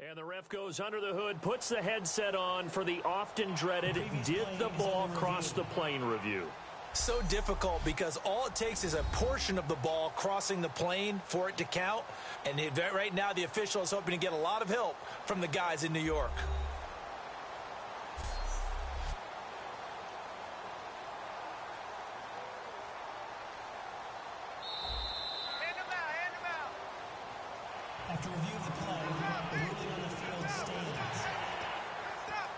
And the ref goes under the hood, puts the headset on for the often dreaded did the ball cross the plane review. So difficult because all it takes is a portion of the ball crossing the plane for it to count. And right now the official is hoping to get a lot of help from the guys in New York. After review of the play, the ruling on the field stands.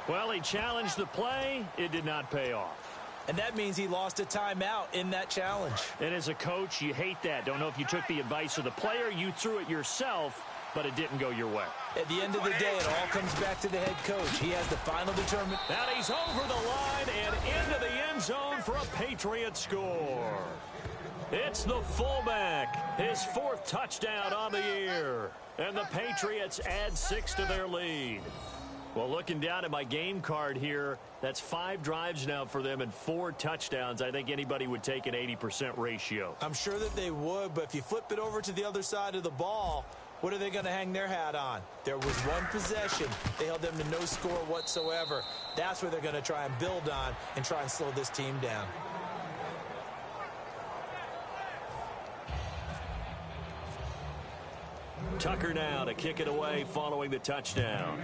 Well, he challenged the play. It did not pay off. And that means he lost a timeout in that challenge. And as a coach, you hate that. Don't know if you took the advice of the player, you threw it yourself, but it didn't go your way. At the end of the day, it all comes back to the head coach. He has the final determination. And he's over the line and into the end zone for a Patriot score. It's the fullback, his fourth touchdown on the year. And the Patriots add 6 to their lead. Well, looking down at my game card here, that's 5 drives now for them and 4 touchdowns. I think anybody would take an 80% ratio. I'm sure that they would, but if you flip it over to the other side of the ball, what are they going to hang their hat on? There was one possession. They held them to no score whatsoever. That's where they're going to try and build on and try and slow this team down. Tucker now to kick it away following the touchdown.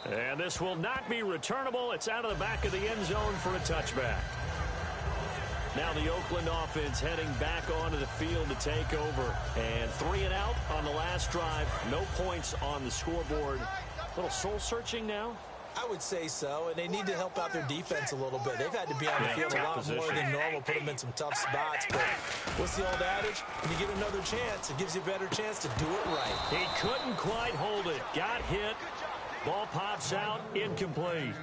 And this will not be returnable. It's out of the back of the end zone for a touchback. Now the Oakland offense heading back onto the field to take over. And 3 and out on the last drive. No points on the scoreboard. A little soul-searching now. I would say so, and they need to help out their defense a little bit. They've had to be on the field a lot more than normal, put them in some tough spots. But what's the old adage? When you get another chance, it gives you a better chance to do it right. He couldn't quite hold it. Got hit. Ball pops out. Incomplete.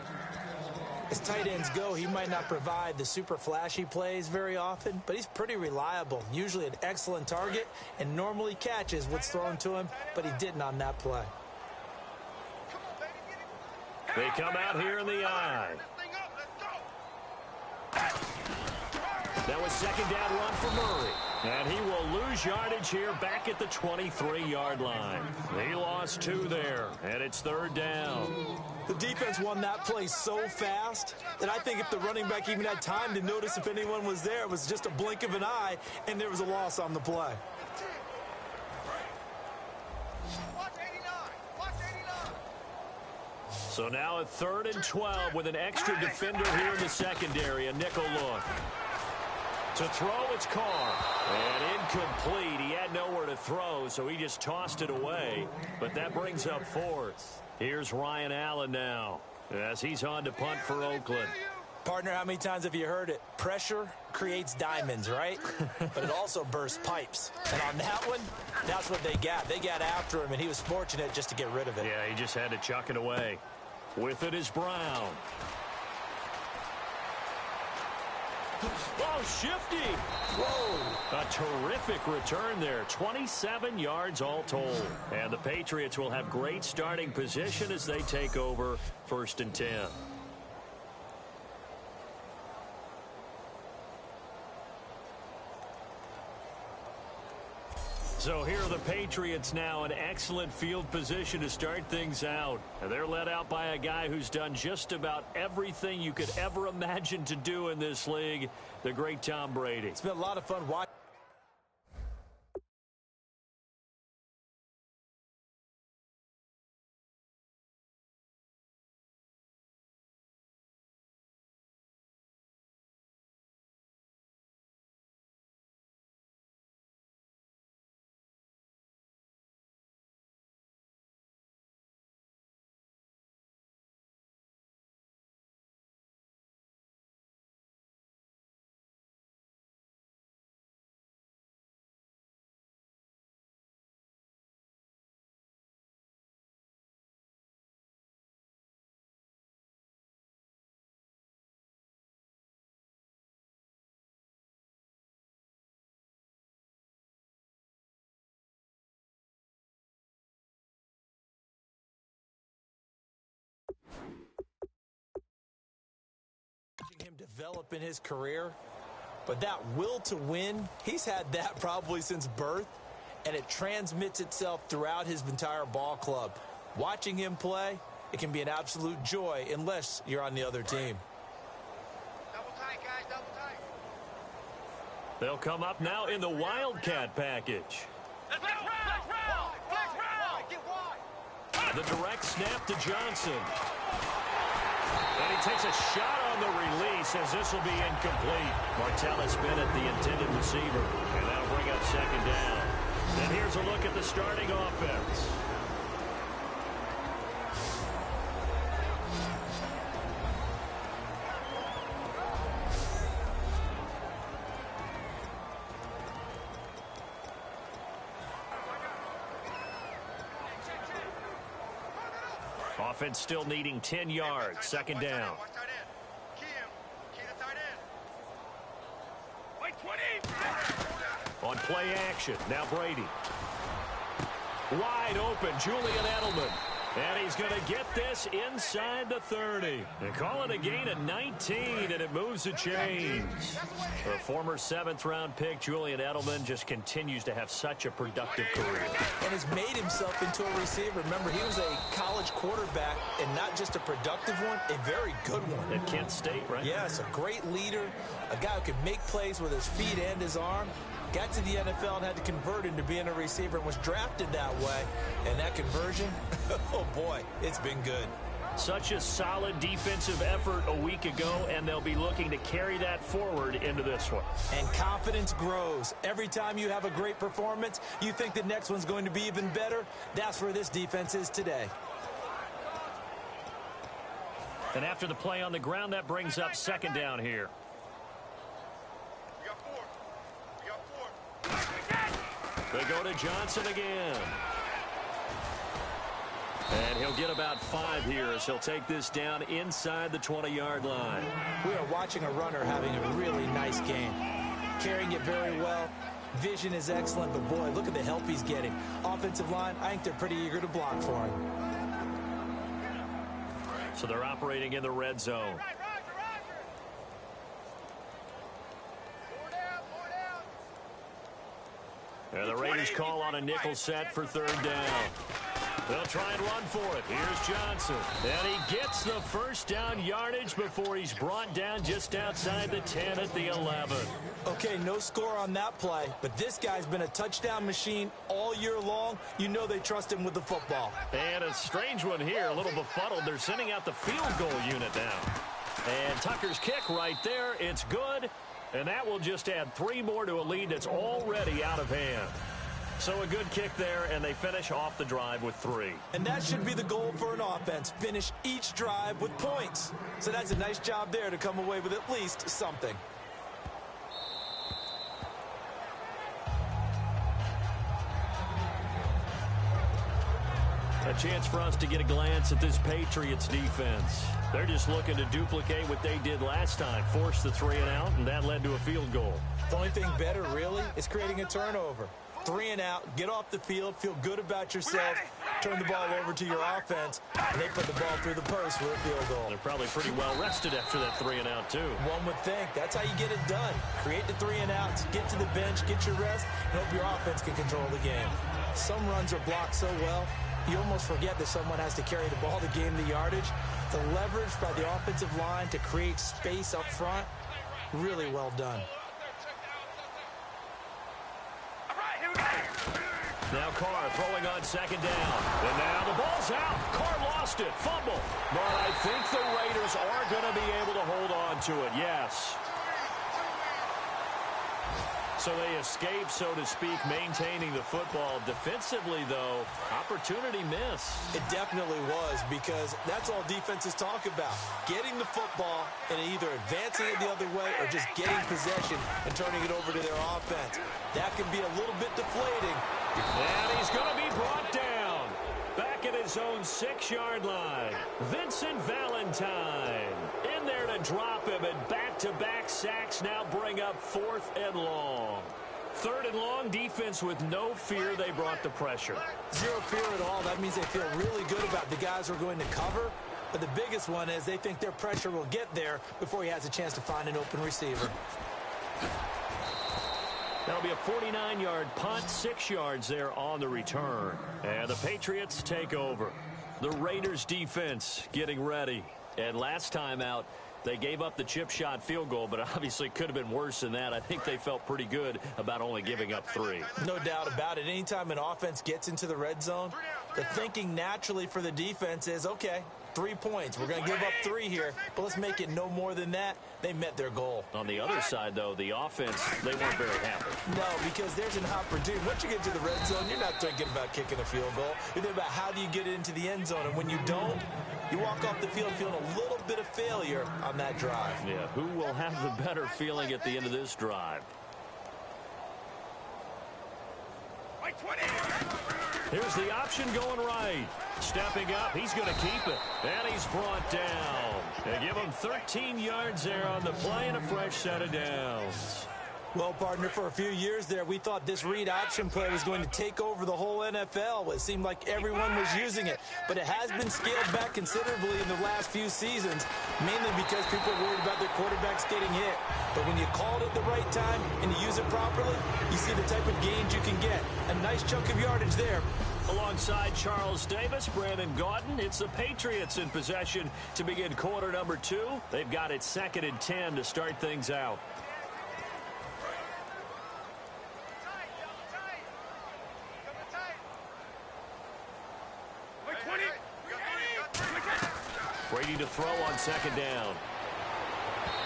As tight ends go, he might not provide the super flashy plays very often, but he's pretty reliable. Usually an excellent target and normally catches what's thrown to him, but he didn't on that play. They come out here in the eye. That was second down run for Murray. And he will lose yardage here back at the 23-yard line. He lost 2 there, and it's 3rd down. The defense won that play so fast that I think if the running back even had time to notice if anyone was there, it was just a blink of an eye, and there was a loss on the play. So now a 3rd and 12 with an extra defender here in the secondary. A nickel look. To throw, it's Carr. And incomplete. He had nowhere to throw, so he just tossed it away. But that brings up 4th. Here's Ryan Allen now as he's on to punt for Oakland. Partner, how many times have you heard it? Pressure creates diamonds, right? But it also bursts pipes. And on that one, that's what they got. They got after him, and he was fortunate just to get rid of it. Yeah, he just had to chuck it away. With it is Brown. Oh, shifty. Whoa. A terrific return there. 27 yards all told. And the Patriots will have great starting position as they take over 1st and 10. So here are the Patriots now in excellent field position to start things out. And they're led out by a guy who's done just about everything you could ever imagine to do in this league, the great Tom Brady. It's been a lot of fun watching. Him develop in his career, but that will to win, he's had that probably since birth, and it transmits itself throughout his entire ball club. Watching him play, it can be an absolute joy unless you're on the other team. Double tight, guys, double tight. They'll come up now in the Wildcat package. Let's round! Flex round! Get wide! The direct snap to Johnson. And he takes a shot on the release as this will be incomplete. Martellus Bennett, the intended receiver. And that'll bring up second down. And here's a look at the starting offense. Offense still needing 10 yards. Second down. Watch tight end. Key him. Key the tight end. Wait, 20. On play action. Now Brady. Wide open. Julian Edelman. And he's going to get this inside the 30. They call it a gain of 19, and it moves the chains. The former 7th-round pick, Julian Edelman, just continues to have such a productive career. And has made himself into a receiver. Remember, he was a college quarterback, and not just a productive one, a very good one. At Kent State, right? Yes, a great leader, a guy who could make plays with his feet and his arm. Got to the NFL and had to convert into being a receiver and was drafted that way. And that conversion, oh boy, it's been good. Such a solid defensive effort a week ago, and they'll be looking to carry that forward into this one. And confidence grows. Every time you have a great performance, you think the next one's going to be even better. That's where this defense is today. And after the play on the ground, that brings up second down here. We got four. They go to Johnson again. And he'll get about 5 here as he'll take this down inside the 20-yard line. We are watching a runner having a really nice game. Carrying it very well. Vision is excellent, but boy, look at the help he's getting. Offensive line, I think they're pretty eager to block for him. So they're operating in the red zone. And the Raiders call on a nickel set for third down. They'll try and run for it. Here's Johnson. And he gets the first down yardage before he's brought down just outside the 10 at the 11. Okay, no score on that play, but this guy's been a touchdown machine all year long. You know they trust him with the football. And a strange one here, a little befuddled. They're sending out the field goal unit now. And Tucker's kick right there. It's good. And that will just add 3 more to a lead that's already out of hand. So a good kick there, and they finish off the drive with 3. And that should be the goal for an offense. Finish each drive with points. So that's a nice job there to come away with at least something. A chance for us to get a glance at this Patriots defense. They're just looking to duplicate what they did last time, force the 3 and out, and that led to a field goal. The only thing better, really, is creating a turnover. 3 and out, get off the field, feel good about yourself, turn the ball over to your offense, and they put the ball through the post for a field goal. They're probably pretty well rested after that 3 and out, too. One would think. That's how you get it done. Create the 3 and outs, get to the bench, get your rest, and hope your offense can control the game. Some runs are blocked so well, you almost forget that someone has to carry the ball to gain the yardage. The leverage by the offensive line to create space up front, really well done. Now Carr throwing on second down. And now the ball's out. Carr lost it. Fumble. But I think the Raiders are going to be able to hold on to it. Yes. So they escape, so to speak, maintaining the football. Defensively, though, opportunity miss. It definitely was, because that's all defenses talk about. Getting the football and either advancing it the other way or just getting possession and turning it over to their offense. That can be a little bit deflating. And he's going to be brought down. Back at his own 6-yard line. Vincent Valentine in there to drop him, and back-to-back sacks now bring up 4th and long. 3rd and long, defense with no fear. They brought the pressure. Zero fear at all. That means they feel really good about the guys who are going to cover. But the biggest one is they think their pressure will get there before he has a chance to find an open receiver. That'll be a 49-yard punt, 6 yards there on the return. And the Patriots take over. The Raiders defense getting ready. And last time out, they gave up the chip shot field goal, but obviously could have been worse than that. I think they felt pretty good about only giving up 3. No doubt about it. Anytime an offense gets into the red zone, the thinking naturally for the defense is, okay, 3 points. We're going to give up 3 here, but let's make it no more than that. They met their goal. On the other side, though, the offense, they weren't very happy. No, because there's an opportunity. Once you get to the red zone, you're not thinking about kicking a field goal. You're thinking about how do you get it into the end zone. And when you don't, you walk off the field feeling a little bit of failure on that drive. Yeah, who will have the better feeling at the end of this drive? Here's the option going right. Stepping up, he's going to keep it. And he's brought down. They give him 13 yards there on the play and a fresh set of downs. Well, partner, for a few years there, we thought this read option play was going to take over the whole NFL. It seemed like everyone was using it. But it has been scaled back considerably in the last few seasons, mainly because people are worried about their quarterbacks getting hit. But when you call it at the right time and you use it properly, you see the type of gains you can get. A nice chunk of yardage there. Alongside Charles Davis, Brandon Gaudin, it's the Patriots in possession to begin quarter number 2. They've got it 2nd and 10 to start things out. Brady to throw on 2nd down.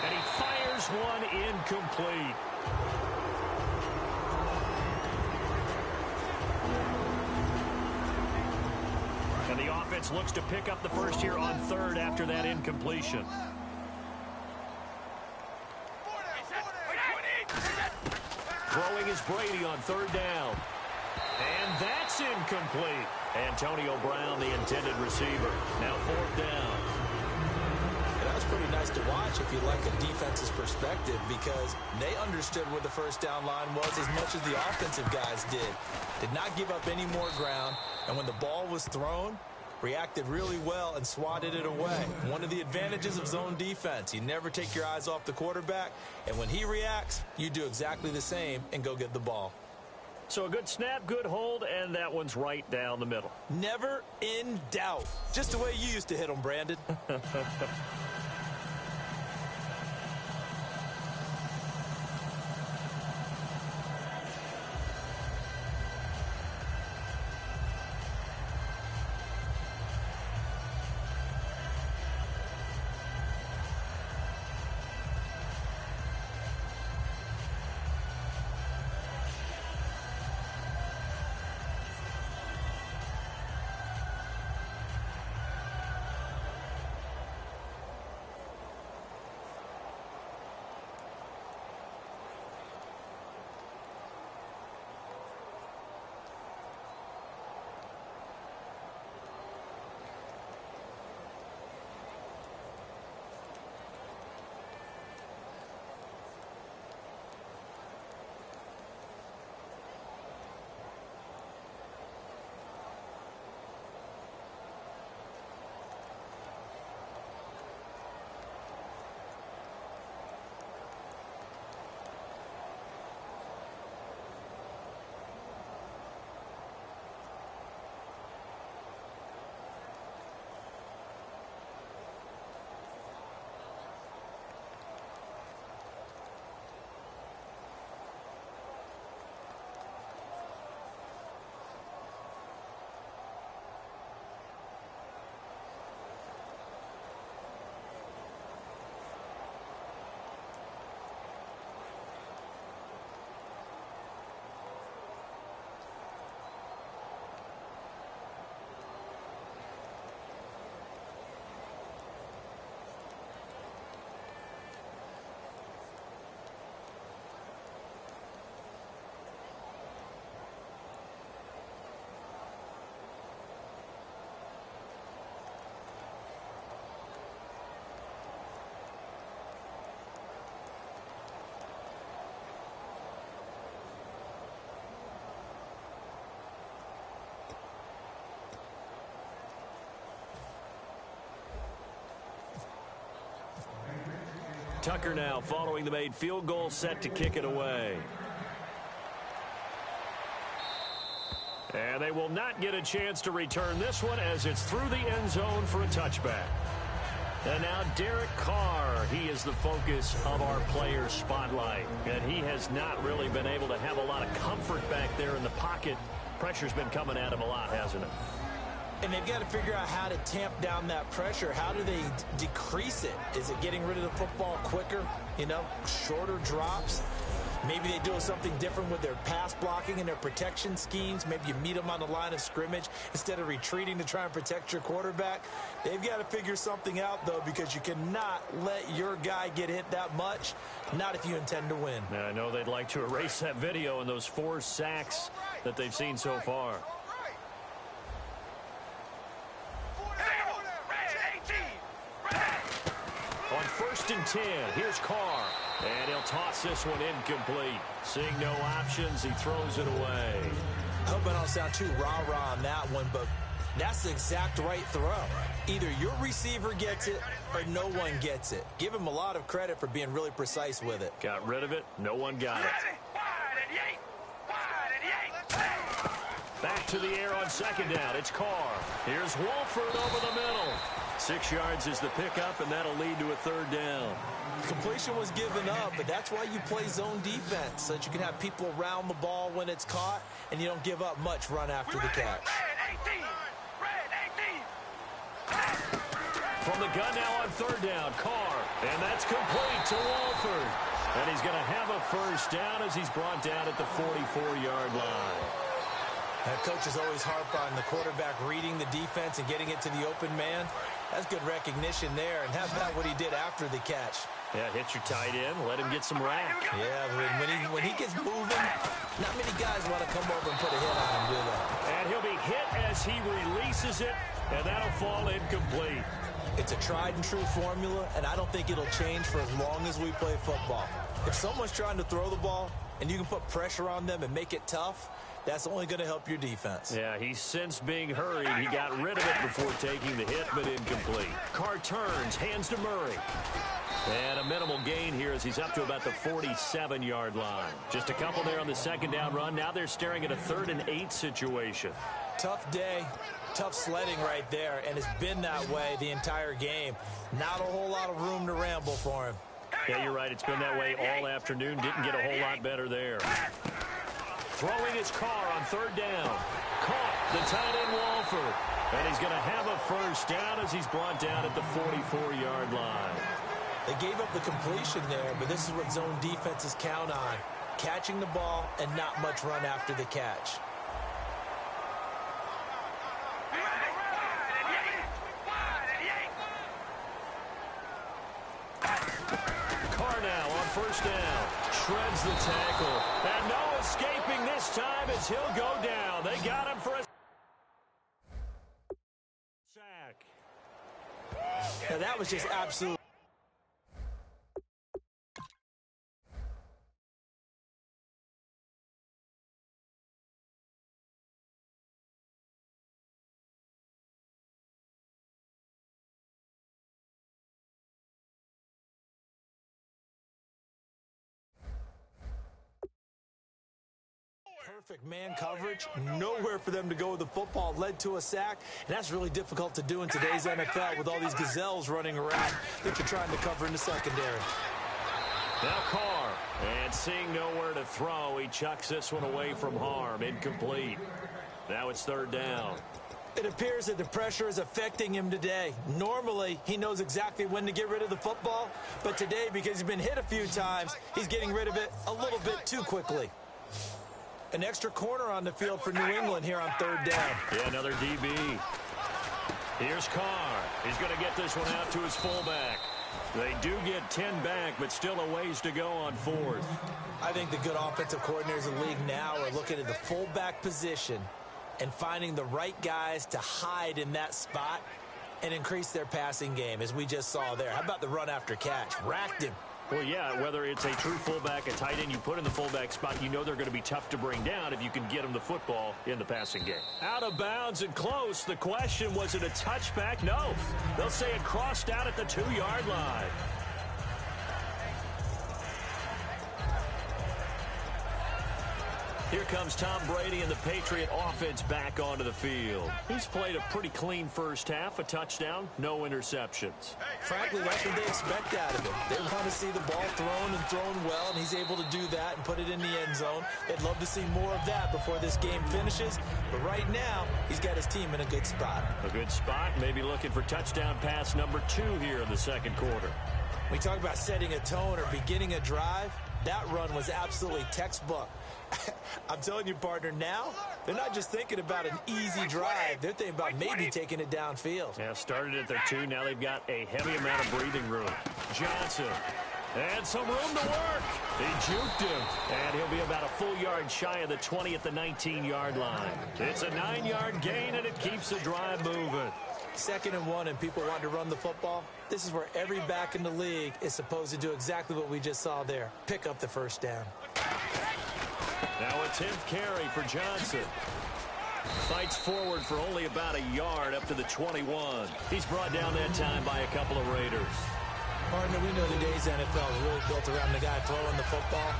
And he fires one incomplete. And the offense looks to pick up the first here on 3rd after that incompletion. Throwing is Brady on 3rd down. And that's incomplete. Antonio Brown, the intended receiver. Now 4th down. That was pretty nice to watch if you like a defense's perspective, because they understood where the first down line was as much as the offensive guys did. Did not give up any more ground, and when the ball was thrown, reacted really well and swatted it away. One of the advantages of zone defense, you never take your eyes off the quarterback, and when he reacts, you do exactly the same and go get the ball. So a good snap, good hold, and that one's right down the middle. Never in doubt. Just the way you used to hit them, Brandon. Tucker now following the made field goal, set to kick it away. And they will not get a chance to return this one as it's through the end zone for a touchback. And now Derek Carr, he is the focus of our player spotlight. And he has not really been able to have a lot of comfort back there in the pocket. Pressure's been coming at him a lot, hasn't it? And they've got to figure out how to tamp down that pressure. How do they decrease it? Is it getting rid of the football quicker? You know, shorter drops? Maybe they do something different with their pass blocking and their protection schemes. Maybe you meet them on the line of scrimmage instead of retreating to try and protect your quarterback. They've got to figure something out, though, because you cannot let your guy get hit that much, not if you intend to win. Now, I know they'd like to erase that video and those 4 sacks that they've seen so far. On 1st and 10, here's Carr. And he'll toss this one incomplete. Seeing no options, he throws it away. I hope I don't sound too rah-rah on that one, but that's the exact right throw. Either your receiver gets it or no one gets it. Give him a lot of credit for being really precise with it. Got rid of it. No one got it. Back to the air on 2nd down. It's Carr. Here's Wolford over the middle. 6 yards is the pickup, and that'll lead to a 3rd down. Completion was given up, but that's why you play zone defense, so that you can have people around the ball when it's caught, and you don't give up much run after the catch. From the gun now on 3rd down, Carr, and that's complete to Wolford. And he's going to have a 1st down as he's brought down at the 44-yard line. Coaches always harp on the quarterback reading the defense and getting it to the open man. That's good recognition there, and how about what he did after the catch? Yeah, hit your tight end, let him get some rack. Yeah, when he gets moving, not many guys want to come over and put a hit on him, do they? And he'll be hit as he releases it, and that'll fall incomplete. It's a tried-and-true formula, and I don't think it'll change for as long as we play football. If someone's trying to throw the ball, and you can put pressure on them and make it tough, that's only going to help your defense. Yeah, he's since being hurried. He got rid of it before taking the hit, but incomplete. Carr turns, hands to Murray. And a minimal gain here as he's up to about the 47-yard line. Just a couple there on the 2nd down run. Now they're staring at a 3rd and 8 situation. Tough day, tough sledding right there, and it's been that way the entire game. Not a whole lot of room to ramble for him. Yeah, you're right. It's been that way all afternoon. Didn't get a whole lot better there. Throwing his Carr on 3rd down. Caught the tight end Wolford. And he's going to have a 1st down as he's brought down at the 44-yard line. They gave up the completion there, but this is what zone defenses count on. Catching the ball and not much run after the catch. Carr now on 1st down. Shreds the tackle. And no escaping this time as he'll go down. They got him for a sack. Now that was just absolute. Perfect man coverage, nowhere for them to go with the football, led to a sack, and that's really difficult to do in today's NFL with all these gazelles running around that you're trying to cover in the secondary. Now Carr, and seeing nowhere to throw, he chucks this one away from harm, incomplete. Now it's 3rd down. It appears that the pressure is affecting him today. Normally, he knows exactly when to get rid of the football, but today, because he's been hit a few times, he's getting rid of it a little bit too quickly. An extra corner on the field for New England here on 3rd down. Yeah, another DB. Here's Carr. He's going to get this one out to his fullback. They do get 10 back, but still a ways to go on 4th. I think the good offensive coordinators in the league now are looking at the fullback position and finding the right guys to hide in that spot and increase their passing game, as we just saw there. How about the run after catch? Racked him. Well, yeah, whether it's a true fullback, a tight end you put in the fullback spot, you know they're going to be tough to bring down if you can get them the football in the passing game. Out of bounds and close. The question, was it a touchback? No. They'll say it crossed out at the 2-yard line. Here comes Tom Brady and the Patriot offense back onto the field. He's played a pretty clean first half, a touchdown, no interceptions. Frankly, that's what they expect out of him. They want to see the ball thrown and thrown well, and he's able to do that and put it in the end zone. They'd love to see more of that before this game finishes. But right now, he's got his team in a good spot. A good spot, maybe looking for touchdown pass number 2 here in the second quarter. We talk about setting a tone or beginning a drive. That run was absolutely textbook. I'm telling you, partner, now they're not just thinking about an easy drive. They're thinking about maybe taking it downfield. Yeah, started at their 2. Now they've got a heavy amount of breathing room. Johnson. And some room to work. He juked him. And he'll be about a full yard shy of the 20 at the 19-yard line. It's a 9-yard gain, and it keeps the drive moving. 2nd and 1, and people want to run the football. This is where every back in the league is supposed to do exactly what we just saw there. Pick up the first down. Now a 10th carry for Johnson. Fights forward for only about a yard up to the 21. He's brought down that time by a couple of Raiders. Partner, we know today's NFL is really built around the guy throwing the football.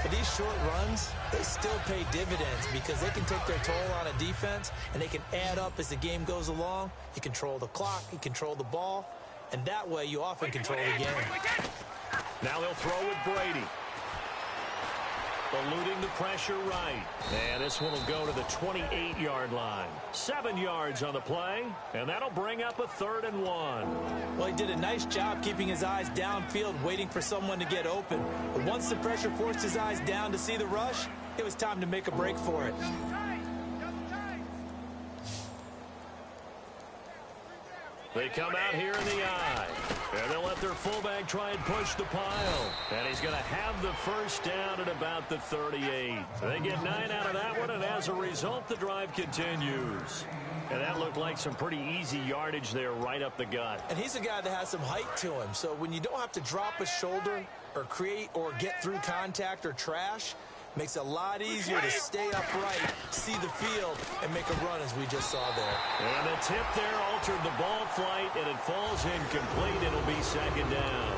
But these short runs, they still pay dividends because they can take their toll on a defense and they can add up as the game goes along. You control the clock, you control the ball, and that way you often control the game. Now they'll throw with Brady. Eluding the pressure right. And this one will go to the 28-yard line. 7 yards on the play, and that'll bring up a 3rd and 1. Well, he did a nice job keeping his eyes downfield, waiting for someone to get open. But once the pressure forced his eyes down to see the rush, it was time to make a break for it. They come out here in the eye. And they'll let their fullback try and push the pile. And he's going to have the first down at about the 38. They get 9 out of that one, and as a result, the drive continues. And that looked like some pretty easy yardage there right up the gut. And he's a guy that has some height to him. So when you don't have to drop a shoulder or create or get through contact or trash, makes it a lot easier to stay upright, see the field, and make a run as we just saw there. And the tip there altered the ball flight, and it falls incomplete. It'll be 2nd down.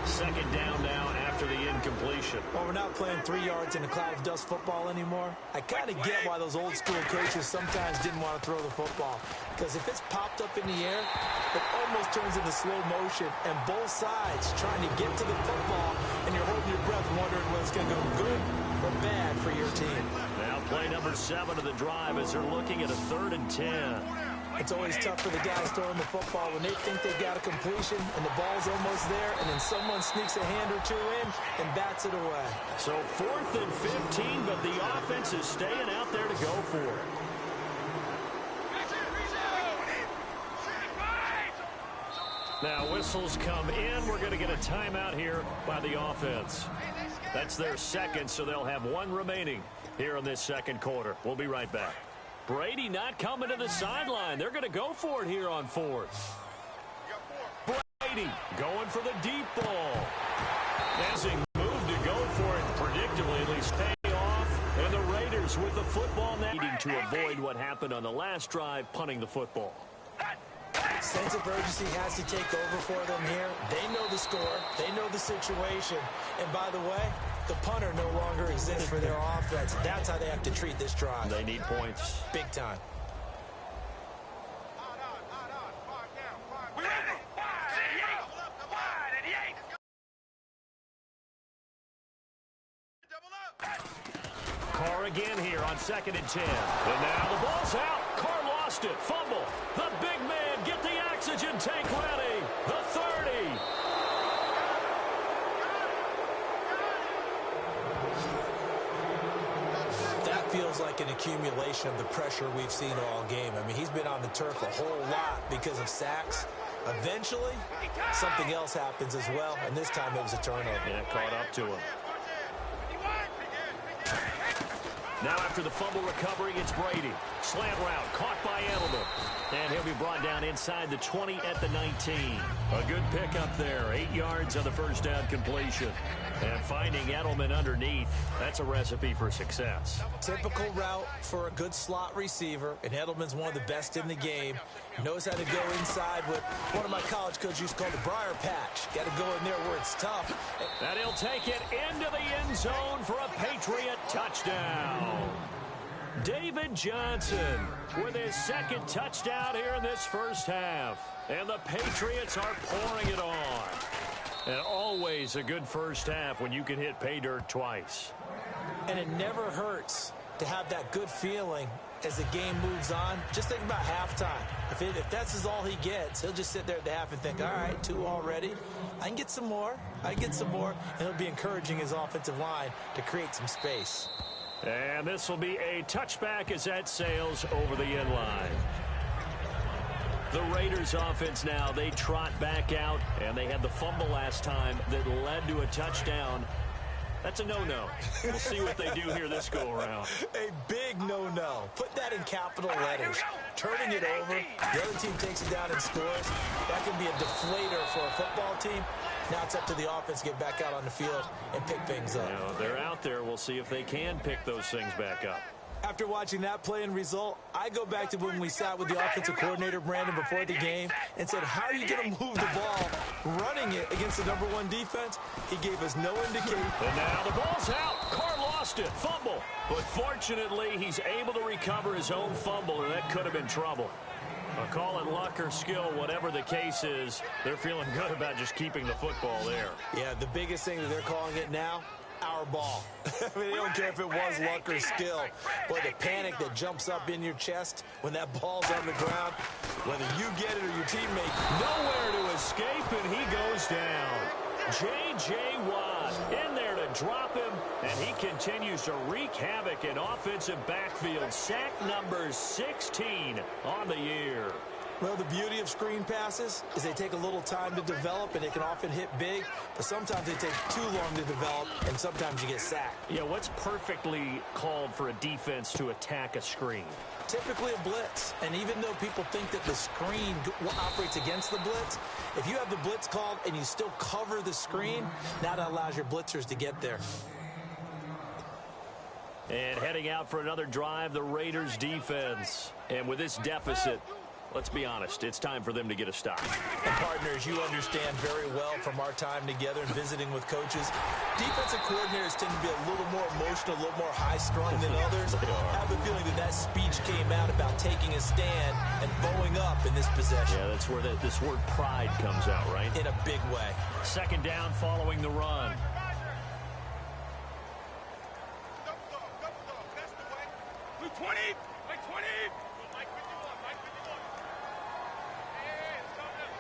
2nd down now after the incompletion. Well, we're not playing 3 yards in a cloud of dust football anymore. I kind of get why those old school coaches sometimes didn't want to throw the football. Because if it's popped up in the air, it almost turns into slow motion. And both sides trying to get to the football, and you're holding your breath wondering whether it's going to go good or bad for your team. Now play number 7 of the drive as they're looking at a 3rd and 10. It's always tough for the guys throwing the football when they think they've got a completion and the ball's almost there, and then someone sneaks a hand or 2 in and bats it away. So 4th and 15, but the offense is staying out there to go for it. Now whistles come in. We're going to get a timeout here by the offense. That's their 2nd, so they'll have 1 remaining here in this 2nd quarter. We'll be right back. Brady not coming to the sideline. They're going to go for it here on 4th. Brady going for the deep ball. As he moved to go for it, predictably at least pay off. And the Raiders with the football now needing to avoid what happened on the last drive, punting the football. Sense of urgency has to take over for them here. They know the score. They know the situation. And by the way, the punter no longer exists for their offense. That's how they have to treat this drive. They need points. Big time. Carr again here on 2nd and 10. And now the ball's out. Carr lost it. Fumble. The big man, get the oxygen tank ready. The 30. That feels like an accumulation of the pressure we've seen all game. I mean, he's been on the turf a whole lot because of sacks. Eventually, something else happens as well, and this time it was a turnover. And it caught up to him. Now after the fumble recovery, it's Brady. Slant route caught by Edelman. And he'll be brought down inside the 20 at the 19. A good pickup there. 8 yards on the first down completion. And finding Edelman underneath, that's a recipe for success. Typical route for a good slot receiver, and Edelman's one of the best in the game. Knows how to go inside what one of my college coaches used to call the briar patch. Got to go in there where it's tough. And he'll take it into the end zone for a Patriot touchdown. David Johnson with his second touchdown here in this first half. And the Patriots are pouring it on. And always a good first half when you can hit pay dirt twice. And it never hurts to have that good feeling as the game moves on. Just think about halftime. If that's all he gets, he'll just sit there at the half and think, all right, 2 already. I can get some more. And he'll be encouraging his offensive line to create some space. And this will be a touchback as that sails over the end line. The Raiders offense now, they trot back out, and they had the fumble last time that led to a touchdown. That's a no-no. We'll see what they do here this go-around. A big no-no. Put that in capital letters. Turning it over, the other team takes it down and scores. That can be a deflator for a football team. Now it's up to the offense to get back out on the field and pick things up. You know, they're out there. We'll see if they can pick those things back up. After watching that play and result, I go back to when we sat with the offensive coordinator, Brandon, before the game and said, how are you going to move the ball running it against the #1 defense? He gave us no indication. And now the ball's out. Carr lost it. Fumble. But fortunately, he's able to recover his own fumble, and that could have been trouble. Call it luck or skill, whatever the case is, they're feeling good about just keeping the football there. Yeah, the biggest thing that they're calling it now, our ball. I mean, they don't care if it was luck or skill. But the panic that jumps up in your chest when that ball's on the ground, whether you get it or your teammate. Nowhere to escape, and he goes down. J.J. Watt in there to drop him, and he continues to wreak havoc in offensive backfield. Sack number 16 on the year. Well, the beauty of screen passes is they take a little time to develop, and they can often hit big, but sometimes they take too long to develop, and sometimes you get sacked. Yeah, what's perfectly called for a defense to attack a screen? Typically a blitz, and even though people think that the screen operates against the blitz, if you have the blitz called and you still cover the screen, now that allows your blitzers to get there. And heading out for another drive, the Raiders defense. And with this deficit, let's be honest, it's time for them to get a stop. And partners, you understand very well from our time together and visiting with coaches, defensive coordinators tend to be a little more emotional, a little more high-strung than others. I have a feeling that speech came out about taking a stand and bowing up in this possession. Yeah, that's where this word pride comes out, right? In a big way. Second down following the run. That's the way. Blue 20. Like 20. Mike 51. Mike 51.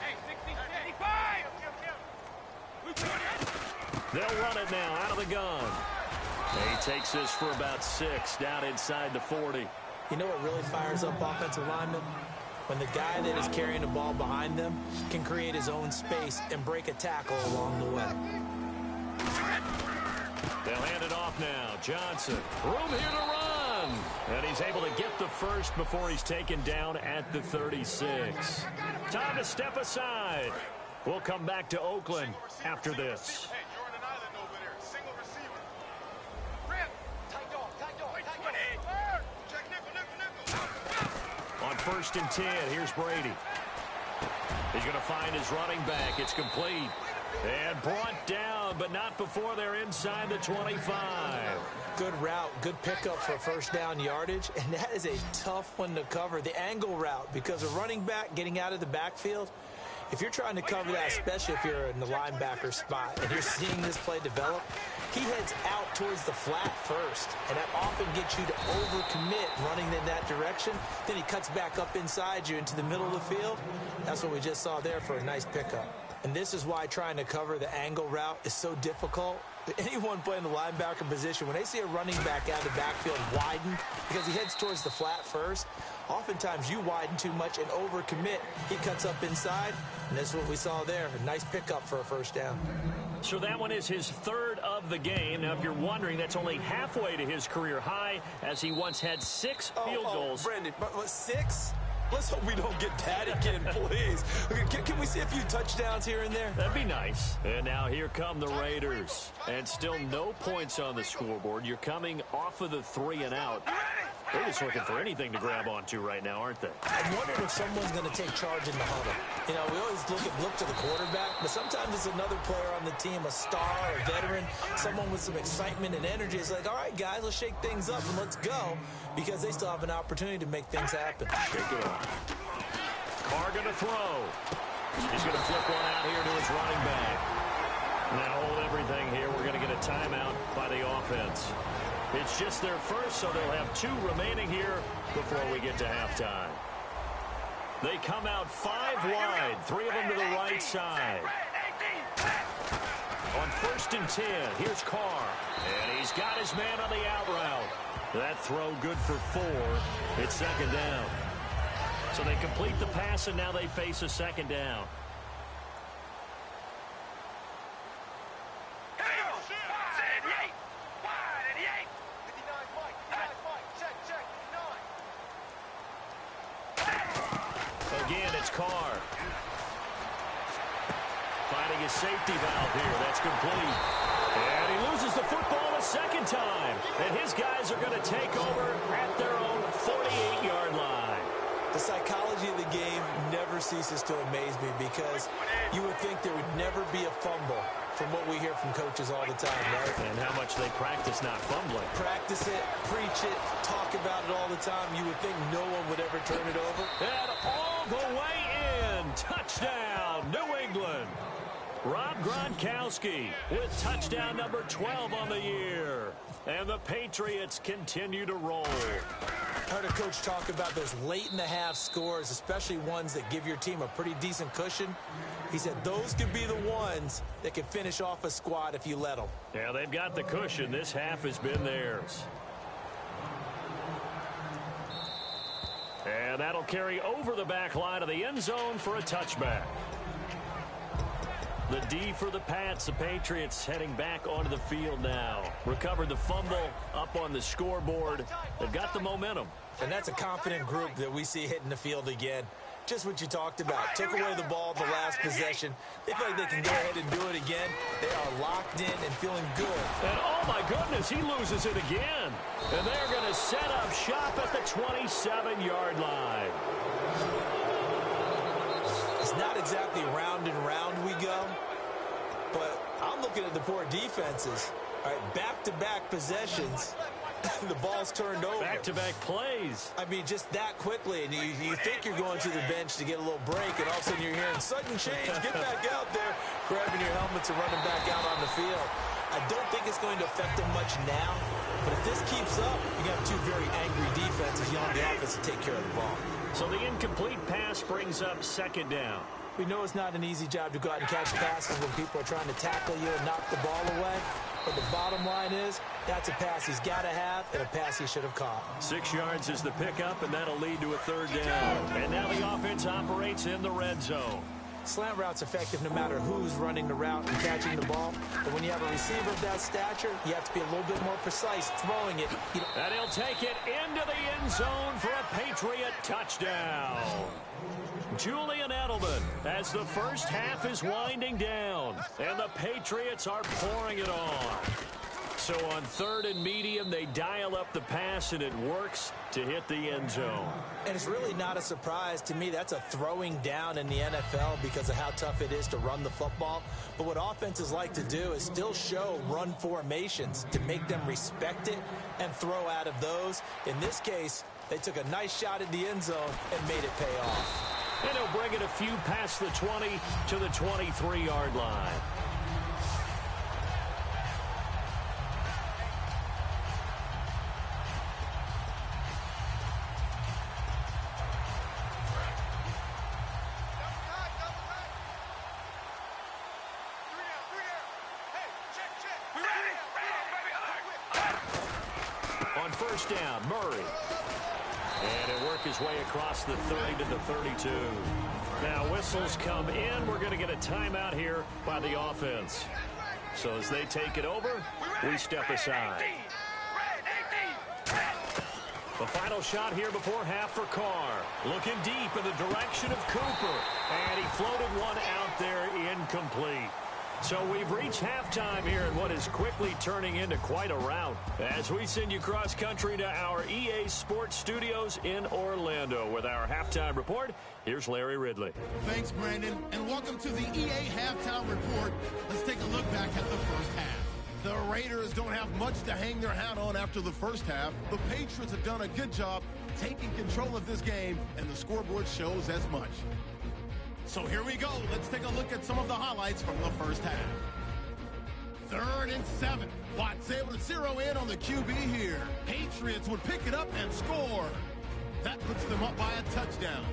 Hey, 65. Blue 20. They'll run it now out of the gun. He takes this for about 6 down inside the 40. You know what really fires up offensive linemen? When the guy that is carrying the ball behind them can create his own space and break a tackle along the way. They'll hand it off now. Johnson, room here to run. And he's able to get the first before he's taken down at the 36. Time to step aside. We'll come back to Oakland after this. Hey, you're on an island over there. Single receiver. Rip. Tight dog. Wait, 20. Check nickel. On 1st and 10, here's Brady. He's going to find his running back. It's complete. And brought down, but not before they're inside the 25. Good route, good pickup for first down yardage, and that is a tough one to cover. The angle route, because a running back getting out of the backfield, if you're trying to cover that, especially if you're in the linebacker spot and you're seeing this play develop, he heads out towards the flat first, and that often gets you to overcommit running in that direction. Then he cuts back up inside you into the middle of the field. That's what we just saw there for a nice pickup. And this is why trying to cover the angle route is so difficult. Anyone playing the linebacker position, when they see a running back out of the backfield widen because he heads towards the flat first, oftentimes you widen too much and overcommit. He cuts up inside, and that's what we saw there. A nice pickup for a first down. So that one is his 3rd of of the game. Now, if you're wondering, that's only halfway to his career high, as he once had 6 field goals. Brandon, but 6? Let's hope we don't get that again, please. Can we see a few touchdowns here and there? That'd be nice. And now here come the Raiders. And still no points on the scoreboard. You're coming off of the 3 and out. They're just looking for anything to grab onto right now, aren't they? I'm wondering if someone's going to take charge in the huddle. You know, we always look to the quarterback, but sometimes it's another player on the team, a star, a veteran, someone with some excitement and energy. It's like, all right, guys, let's shake things up and let's go, because they still have an opportunity to make things happen. Shake it off. Carr going to throw. He's going to flip one out here to his running back. Now hold everything here. We're going to get a timeout by the offense. It's just their first, so they'll have 2 remaining here before we get to halftime. They come out 5 wide, 3 of them to the right side. On 1st and 10, here's Carr. And he's got his man on the out route. That throw good for 4. It's 2nd down. So they complete the pass, and now they face a 2nd down. Again, it's Carr. Finding his safety valve here. That's complete. And he loses the football a 2nd time. And his guys are going to take over at their own 48-yard line. The psychology of the game never ceases to amaze me, because you would think there would never be a fumble from what we hear from coaches all the time, right? And how much they practice not fumbling. Practice it, preach it, talk about it all the time. You would think no one would ever turn it over. And all the way in. Touchdown, New England. Rob Gronkowski with touchdown number 12 on the year. And the Patriots continue to roll. I heard a coach talk about those late-in-the-half scores, especially ones that give your team a pretty decent cushion. He said those could be the ones that can finish off a squad if you let them. Yeah, they've got the cushion. This half has been theirs. And that'll carry over the back line of the end zone for a touchback. The D for the Pats. The Patriots heading back onto the field now. Recovered the fumble up on the scoreboard. They've got the momentum. And that's a confident group that we see hitting the field again. Just what you talked about. Took away the ball the last possession. They feel like they can go ahead and do it again. They are locked in and feeling good. And oh my goodness, he loses it again. And they're going to set up shop at the 27-yard line. It's not exactly round and round we go, but I'm looking at the poor defenses. All right, back-to-back possessions. The ball's turned over. Back-to-back plays. I mean, just that quickly, and you think you're going to the bench to get a little break, and all of a sudden you're hearing sudden change, get back out there, grabbing your helmets and running back out on the field. I don't think it's going to affect them much now, but if this keeps up, you're going to have 2 very angry defenses. You want the offense to take care of the ball. So the incomplete pass brings up 2nd down. We know it's not an easy job to go out and catch passes when people are trying to tackle you and knock the ball away. But the bottom line is, that's a pass he's got to have and a pass he should have caught. 6 yards is the pickup, and that'll lead to a 3rd down. And now the offense operates in the red zone. Slant route's effective no matter who's running the route and catching the ball. But when you have a receiver of that stature, you have to be a little bit more precise throwing it. And he'll take it into the end zone for a Patriot touchdown. Julian Edelman as the first half is winding down. And the Patriots are pouring it on. So on 3rd and medium, they dial up the pass, and it works to hit the end zone. And it's really not a surprise to me. That's a throwing down in the NFL because of how tough it is to run the football. But what offenses like to do is still show run formations to make them respect it and throw out of those. In this case, they took a nice shot at the end zone and made it pay off. And he'll bring it a few past the 20 to the 23-yard line. On 1st down, Murray. And he'll work his way across the 30 to the 32. Now whistles come in. We're going to get a timeout here by the offense. So as they take it over, we step aside. The final shot here before half for Carr. Looking deep in the direction of Cooper. And he floated one out there incomplete. So we've reached halftime here in what is quickly turning into quite a rout. As we send you cross-country to our EA Sports Studios in Orlando with our halftime report, here's Larry Ridley. Thanks, Brandon, and welcome to the EA Halftime Report. Let's take a look back at the first half. The Raiders don't have much to hang their hat on after the first half. The Patriots have done a good job taking control of this game, and the scoreboard shows as much. So here we go. Let's take a look at some of the highlights from the first half. 3rd and 7. Watt's able to zero in on the QB here. Patriots would pick it up and score. That puts them up by a touchdown.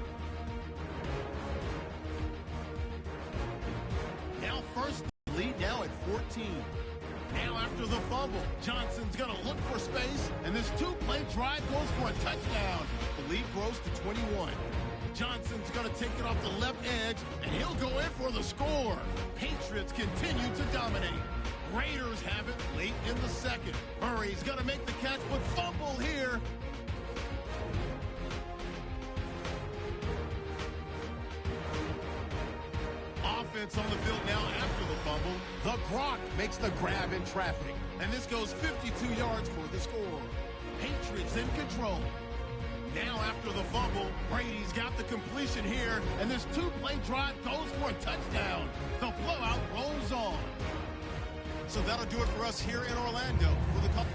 Now first lead now at 14. Now after the fumble, Johnson's going to look for space, and this two-play drive goes for a touchdown. The lead grows to 21. Johnson's going to take it off the left edge, and he'll go in for the score. Patriots continue to dominate. Raiders have it late in the second. Murray's going to make the catch, but fumble here. Offense on the field now after the fumble. The Gronk makes the grab in traffic, and this goes 52 yards for the score. Patriots in control. Now after the fumble, Brady's got the completion here, and this two-play drive goes for a touchdown. The blowout rolls on. So that'll do it for us here in Orlando for the couple.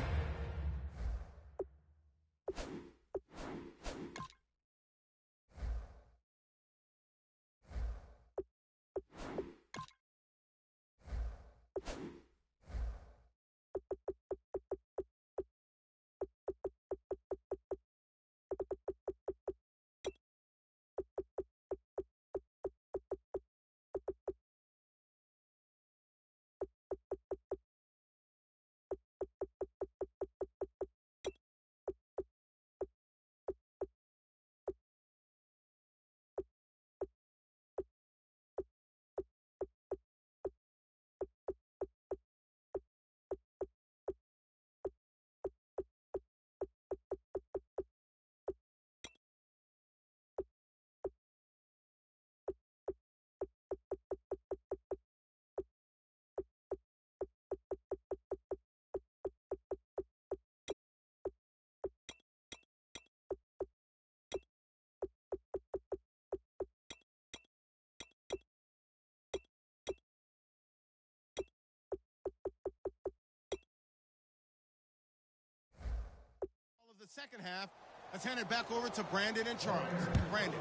The second half, let's hand it back over to Brandon and Charles. Brandon.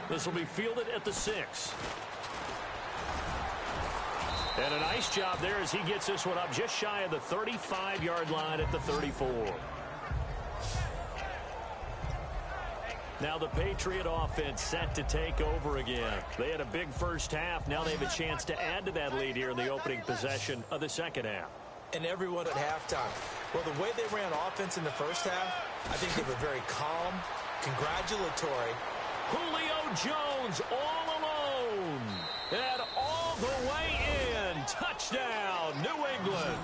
This will be fielded at the 6. And a nice job there as he gets this one up just shy of the 35-yard line at the 34. Now the Patriot offense set to take over again. They had a big first half. Now they have a chance to add to that lead here in the opening possession of the second half. And everyone at halftime. Well, the way they ran offense in the first half, I think they were very calm, congratulatory. Julio Jones all alone. And all the way in. Touchdown, New England.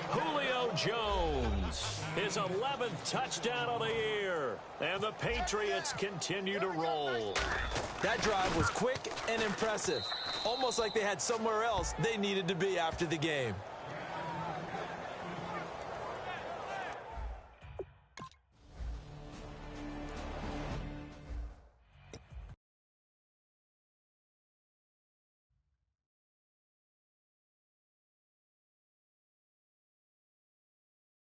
Julio Jones, his 11th touchdown of the year. And the Patriots continue to roll. That drive was quick and impressive. Almost like they had somewhere else they needed to be after the game.